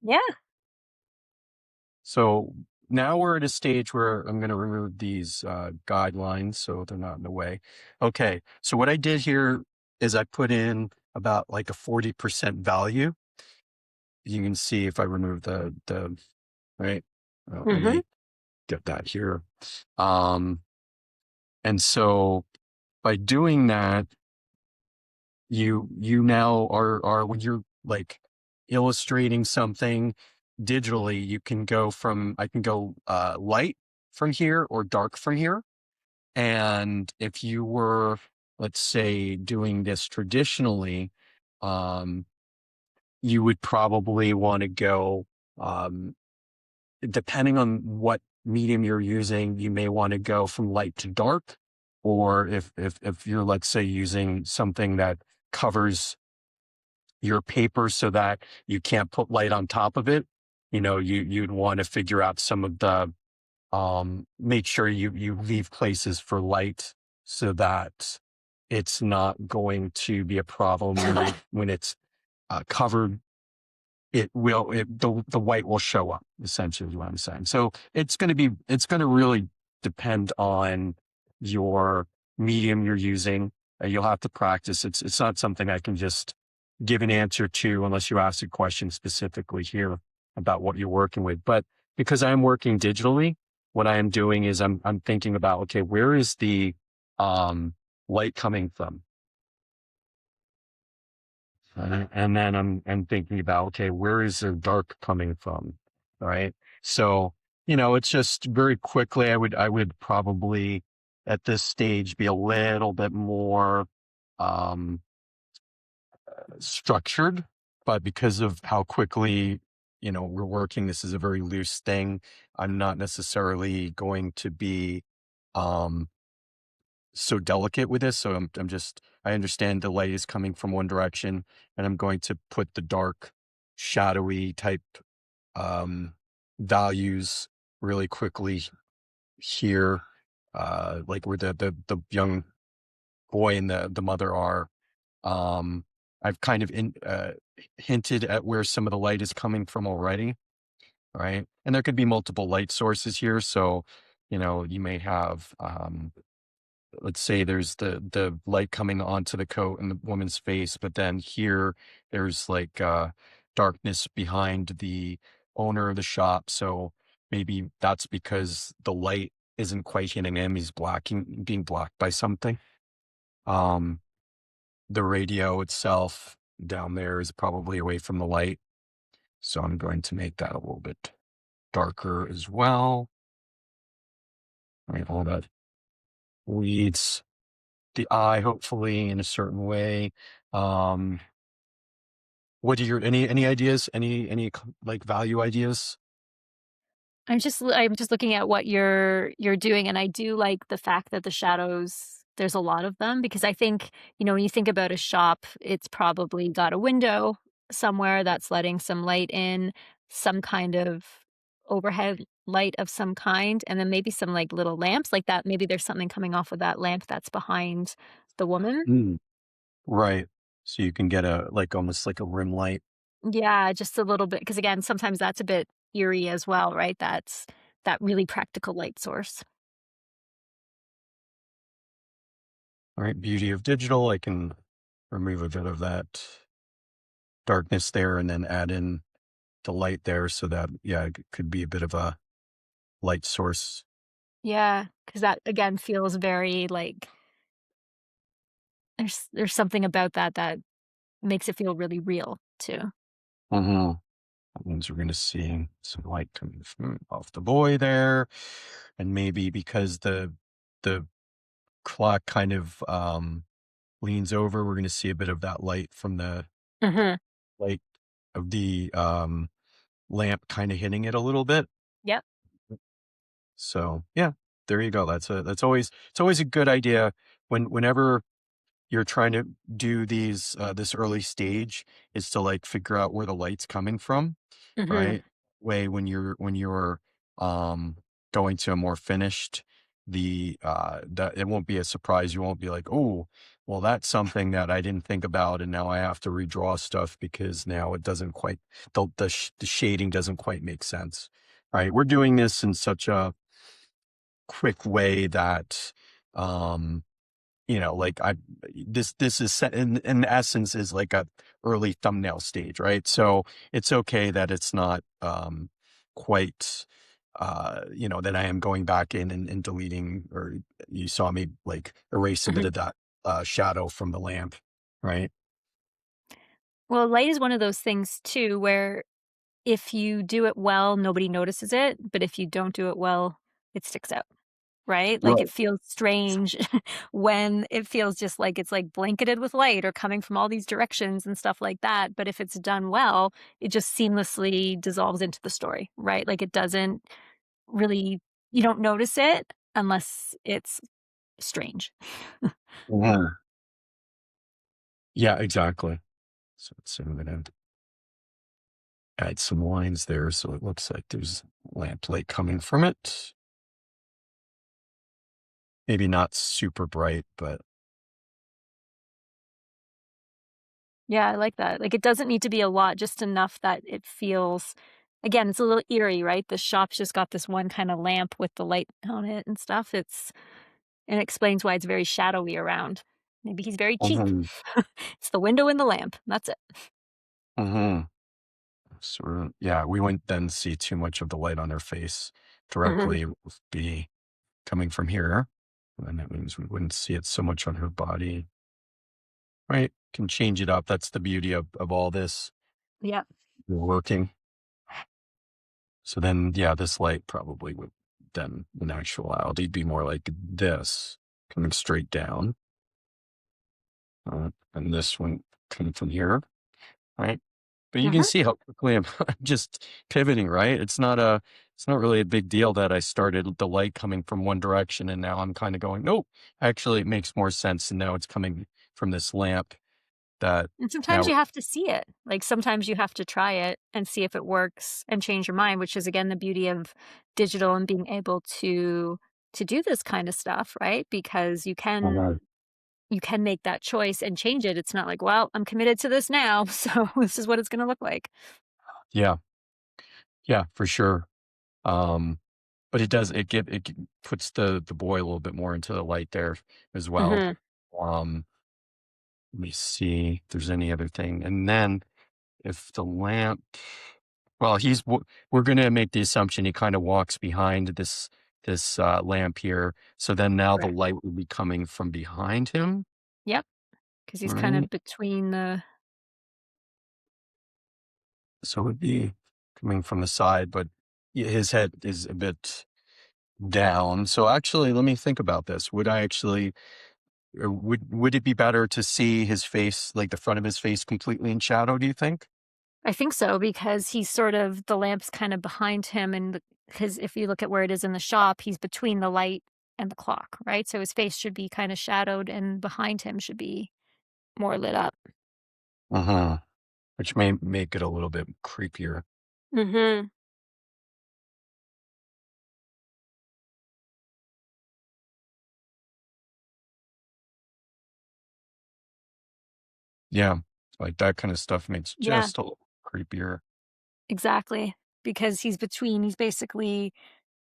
Yeah. So now we're at a stage where I'm going to remove these guidelines so they're not in the way. Okay. So what I did here is I put in about like a 40% value. You can see if I remove the, right. Let Hmm. me get that here. Um, and so by doing that, you now are when you're like illustrating something digitally, you can go from I can go light from here or dark from here. And if you were, let's say, doing this traditionally, um, you would probably want to go, um, depending on what medium you're using, you may want to go from light to dark. Or if you're, let's say, using something that covers your paper so that you can't put light on top of it, you'd want to figure out some of the make sure you leave places for light so that it's not going to be a problem when it's covered. The white will show up, essentially is what I'm saying. So it's going to really depend on your medium you're using. You'll have to practice. It's not something I can just give an answer to unless you ask a question specifically here about what you're working with. But because I'm working digitally, what I am doing is I'm thinking about, okay, where is the um light coming from? And then I'm thinking about, okay, where is the dark coming from? All right. So, it's just very quickly, I would probably at this stage be a little bit more um structured, but because of how quickly, we're working, this is a very loose thing. I'm not necessarily going to be um so delicate with this. So I understand the light is coming from one direction, and I'm going to put the dark, shadowy type um, values really quickly here, like where the young boy and the mother are. Um, I've kind of hinted at where some of the light is coming from already, right? And there could be multiple light sources here. So, you may have let's say there's the light coming onto the coat and the woman's face, but then here there's like darkness behind the owner of the shop. So maybe that's because the light isn't quite hitting him. He's being blocked by something. Um, the radio itself down there is probably away from the light. So I'm going to make that a little bit darker as well. Right, all that leads the eye, hopefully, in a certain way. Um, what are your any ideas? Like value ideas? I'm just looking at what you're doing, and I do like the fact that the shadows, there's a lot of them because I think, when you think about a shop, it's probably got a window somewhere that's letting some light in, some kind of overhead light of some kind, and then maybe some like little lamps like that. Maybe there's something coming off of that lamp that's behind the woman. Mm, right. So you can get almost like a rim light. Yeah, just a little bit because again, sometimes that's a bit eerie as well, right? That's that really practical light source. All right. Beauty of digital. I can remove a bit of that darkness there and then add in the light there so that, yeah, it could be a bit of a light source. Yeah, because that again feels very like there's something about that that makes it feel really real too. Mm-hmm. That means we're going to see some light coming off the boy there. And maybe because the clock kind of leans over, we're going to see a bit of that light from the Mhm. light of the lamp kind of hitting it a little bit. Yep. So yeah, there you go. It's always a good idea whenever you're trying to do this early stage is to like figure out where the light's coming from, Mhm. right? Way when you're um going to a more finished that it won't be a surprise. You won't be like, "Oh, well, that's something that I didn't think about, and now I have to redraw stuff because now it doesn't quite the shading doesn't quite make sense." Right? We're doing this in such a quick way that, um, like this is set in essence is like a early thumbnail stage, right? So it's okay that it's not quite that I am going back in and deleting, or you saw me like erase a bit Mhm. of that shadow from the lamp, right? Well, light is one of those things too where if you do it well, nobody notices it, but if you don't do it well, it sticks out, right? Like, it Right. feels strange when it feels just like it's, like, blanketed with light or coming from all these directions and stuff like that, but if it's done well, it just seamlessly dissolves into the story, right? Like, it doesn't really you don't notice it unless it's strange. Mhm. Yeah, exactly. So I'm gonna add some lines there so it looks like there's lamp light coming from it. Maybe not super bright, but Yeah, I like that. Like, it doesn't need to be a lot, just enough that it feels again, it's a little eerie, right? The shop's just got this one kinda lamp with the light on it and stuff. It explains why it's very shadowy around. Maybe he's very cheap. mhm, It's the window and the lamp, that's it. mhm. So, yeah, we wouldn't then see too much of the light on her face Mhm. directly. It would be coming from here, and that means we wouldn't see it so much on her body, right? Can change it up. That's the beauty of all this. Yeah. We're working. So then, yeah, this light probably would then, in actuality, be more like this, coming straight down, and this one coming from here, right? But you can Mhm. see how quickly I'm just pivoting, right? It's not really a big deal that I started the light coming from one direction and now I'm kind of going, nope, actually it makes more sense. And now it's coming from this lamp that And sometimes now, you have to see it. Like, sometimes you have to try it and see if it works and change your mind, which is, again, the beauty of digital and being able to do this kind of stuff, right? Because uh, you can make that choice and change it. It's not like, "Well, I'm committed to this now, so this is what it's gonna look like." yeah, yeah, for sure. Um, but puts the boy a little bit more into the light there as well. Mhm. Um, Let me see if there's any other thing. And then if the lamp well, we're gonna make the assumption he kinda walks behind this lamp here, so then now the Correct. light will be coming from behind him, Yep, because he's kind right? of between the So it'd be coming from the side, but his head is a bit down. So actually, let me think about this. Would I actually would it be better to see his face, like the front of his face completely in shadow, do you think? I think so because he's sort of the lamp's kind of behind him and because if you look at where it is in the shop, he's between the light and the clock, right? So his face should be kind of shadowed and behind him should be more lit up. Uh-huh. Which may make it a little bit creepier. Mhm. Yeah. Like that kind of stuff makes Yeah, just a little creepier. exactly. Because he's basically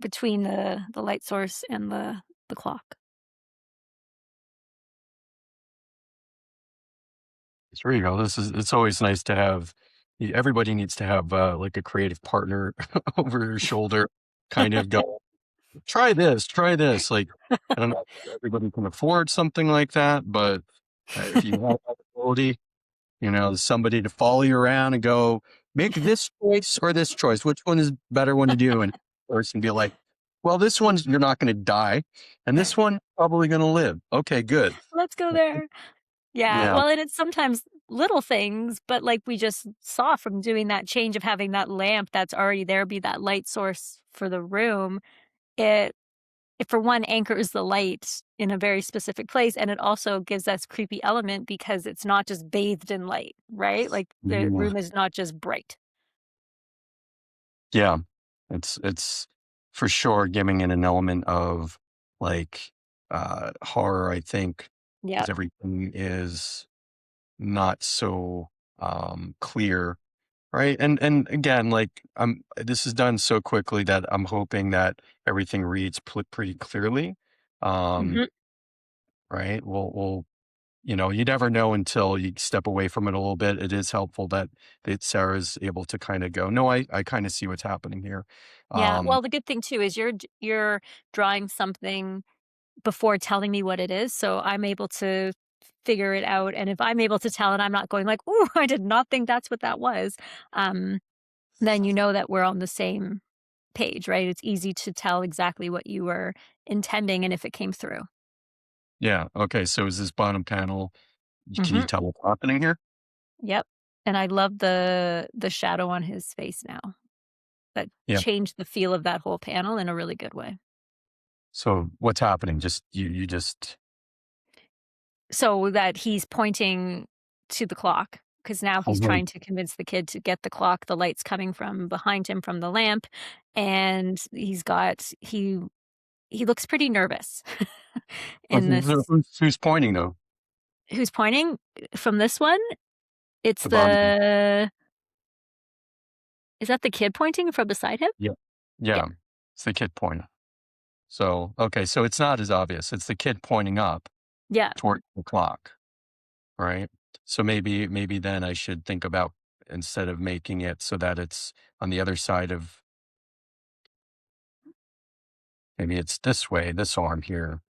between the light source and the clock. There you go. It's always nice to have everybody needs to have like a creative partner over your shoulder, kind of go, try this. Like, I don't know if everybody can afford something like that, but if you have that ability, somebody to follow you around and go, make this choice or this choice. Which one is better one to do? And person be like, well, this one's you're not going to die, and this one probably going to live. Okay, good. Let's go there. Yeah, Yeah. well, and it's sometimes little things, but like we just saw from doing that change of having that lamp that's already there be that light source for the room, it it for one anchors the light in a very specific place, and it also gives us creepy element because it's not just bathed in light, right? Like the Mhm. room is not just bright. Yeah. It's for sure giving it an element of like, horror, I think, because Yep. everything is not so, clear, right? And again, like, this is done so quickly that I'm hoping that everything reads pretty clearly, um, Mhm. right? We'll you never know until you step away from it a little bit. It is helpful that Sarah's able to kinda go, "No, I kinda see what's happening here." Yeah, Um, well, the good thing too is you're drawing something before telling me what it is, so I'm able to figure it out, and if I'm able to tell and I'm not going like, "Ooh, I did not think that's what that was," um, then you know that we're on the same page, right? It's easy to tell exactly what you were intending and if it came through. yeah, okay, so is this bottom panel can you Mhm. tell what's happening here? Yep, and I love the shadow on his face now. That Yeah. changed the feel of that whole panel in a really good way. So what's happening? Just you just So that he's pointing to the clock, because now oh, he's right. trying to convince the kid to get the clock, the light's coming from behind him from the lamp, and he looks pretty nervous in this. Who's pointing though? Who's pointing? From this one, it's The bottom the is that the kid pointing from beside him? yeah. Yeah, Yeah. It's the kid pointing. So, okay, so it's not as obvious. It's the kid pointing up yeah, toward the clock, right? So maybe then I should think about instead of making it so that it's on the other side of maybe it's this way, this arm here,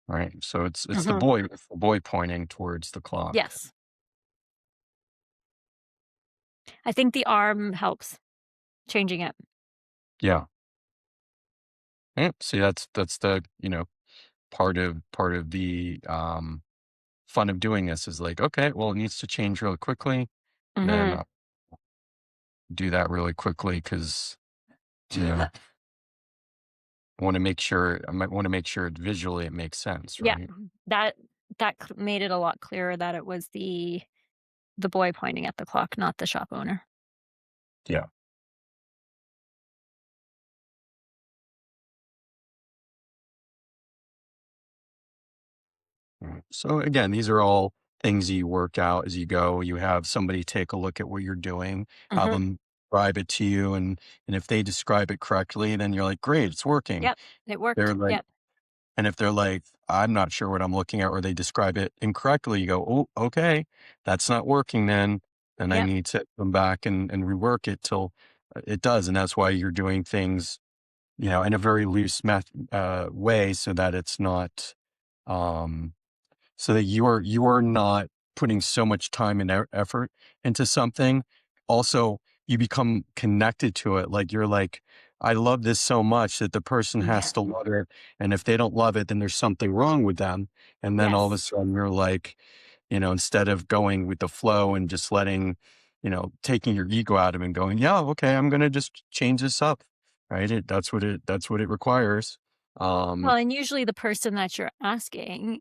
right? So it's mhm, the boy pointing towards the clock. yes. I think the arm helps, changing it. Yeah. Yeah. See, that's the, part of the fun of doing this is like, okay, well, it needs to change really quickly. Then Mhm. do that really quickly because I might want to make sure visually it makes sense, Yeah, right? that made it a lot clearer that it was the boy pointing at the clock, not the shop owner. Yeah. Right. So again, these are all things you work out as you go. You have somebody take a look at what you're doing, have Mhm. them describe it to you, and if they describe it correctly, then you're like, great, it's working. Yep, it They're worked. like, Yep. and if they're like, I'm not sure what I'm looking at, or they describe it incorrectly, you go, oh, okay, that's not working then. Then I Yep. need to come back and rework it till it does. And that's why you're doing things, in a very loose way so that it's not, um, so that you are not putting so much time and effort into something. Also, you become connected to it. Like you're like, I love this so much that the person has Yeah. to love it. And if they don't love it, then there's something wrong with them. And then all of a Yes. sudden you're like, instead of going with the flow and just letting, taking your ego out of it and going, yeah, okay, I'm gonna just change this up. Right. That's what it requires. Well, Um, and usually the person that you're asking,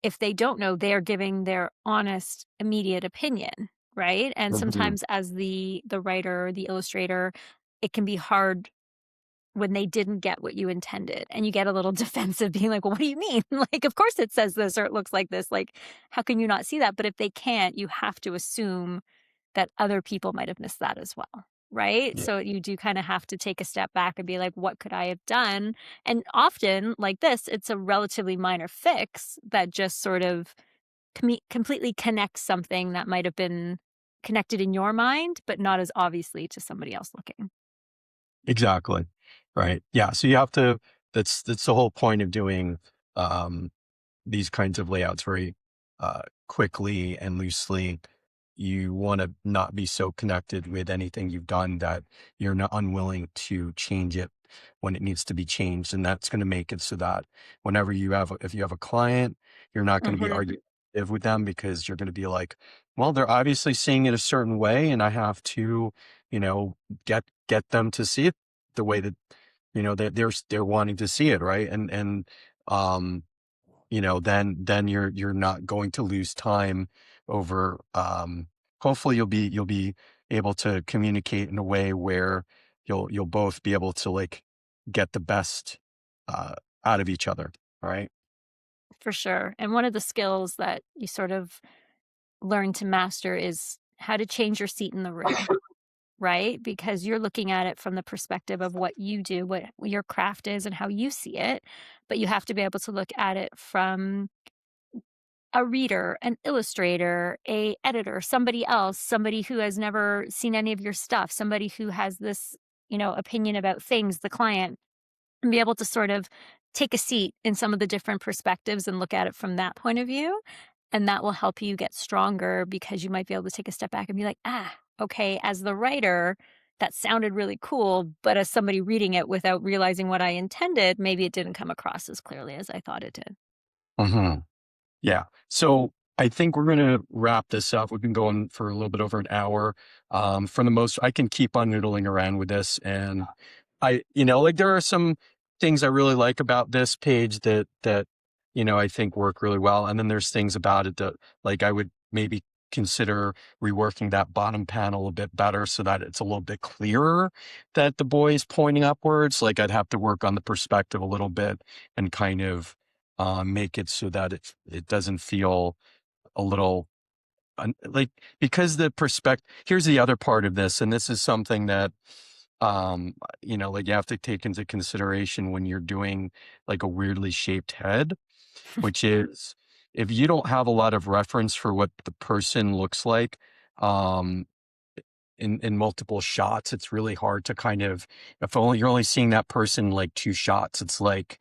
if they don't know, they're giving their honest, immediate opinion, right? And mhm. sometimes as the writer, the illustrator, it can be hard when they didn't get what you intended, and you get a little defensive being like, "Well, what do you mean? Like, of course it says this or it looks like this. Like, how can you not see that?" But if they can't, you have to assume that other people might have missed that as well, right? Yeah, So you do kinda have to take a step back and be like, "What could I have done?" And often, like this, it's a relatively minor fix that just sort of completely connects something that might have been connected in your mind, but not as obviously to somebody else looking. exactly. Right. Yeah. So you have to, that's the whole point of doing, um, these kinds of layouts very, quickly and loosely. You want to not be so connected with anything you've done that you're not unwilling to change it when it needs to be changed. And that's going to make it so that whenever if you have a client, you're not going to be Mhm. argumentative with them because you're going to be like, well, they're obviously seeing it a certain way, and I have to, you know, get them to see it the way that, they're wanting to see it. Right. Um, then you're not going to lose time over, hopefully you'll be able to communicate in a way where you'll both be able to, like, get the best, uh, out of each other, right? For sure. And one of the skills that you sort of learn to master is how to change your seat in the room, right? Because you're looking at it from the perspective of what you do, what your craft is, and how you see it. But you have to be able to look at it from a reader, an illustrator, a editor, somebody else, somebody who has never seen any of your stuff, somebody who has this, opinion about things, the client, and be able to sort of take a seat in some of the different perspectives and look at it from that point of view. And that will help you get stronger because you might be able to take a step back and be like, okay, as the writer, that sounded really cool. But as somebody reading it without realizing what I intended, maybe it didn't come across as clearly as I thought it did. Mhm. Yeah. So I think we're gonna wrap this up. We've been going for a little bit over an hour. For the most, I can keep on noodling around with this, and like, there are some things I really like about this page that I think work really well, and then there's things about it that, like, I would maybe consider reworking that bottom panel a bit better so that it's a little bit clearer that the boy is pointing upwards. Like, I'd have to work on the perspective a little bit and kind of make it so that it doesn't feel a little like, because the perspective. Here's the other part of this, and this is something that like, you have to take into consideration when you're doing, like, a weirdly shaped head, which is, if you don't have a lot of reference for what the person looks like, um, in multiple shots, it's really hard to kind of, if only you're only seeing that person like two shots, it's like,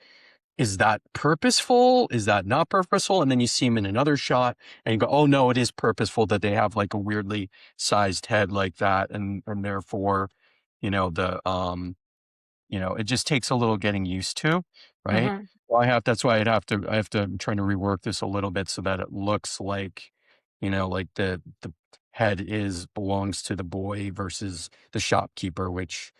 is that purposeful? Is that not purposeful? And then you see them in another shot and you go, oh no, it is purposeful that they have, like, a weirdly sized head like that. And therefore, the, it just takes a little getting used to, right? Hmm. Well, that's why I'm trying to rework this a little bit so that it looks like, like the head belongs to the boy versus the shopkeeper, which,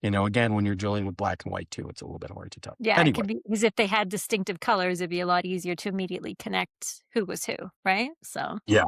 again, when you're dealing with black and white too, it's a little bit hard to tell. Yeah, it Anyway. could be because if they had distinctive colors, it'd be a lot easier to immediately connect who was who, right? So, Yeah.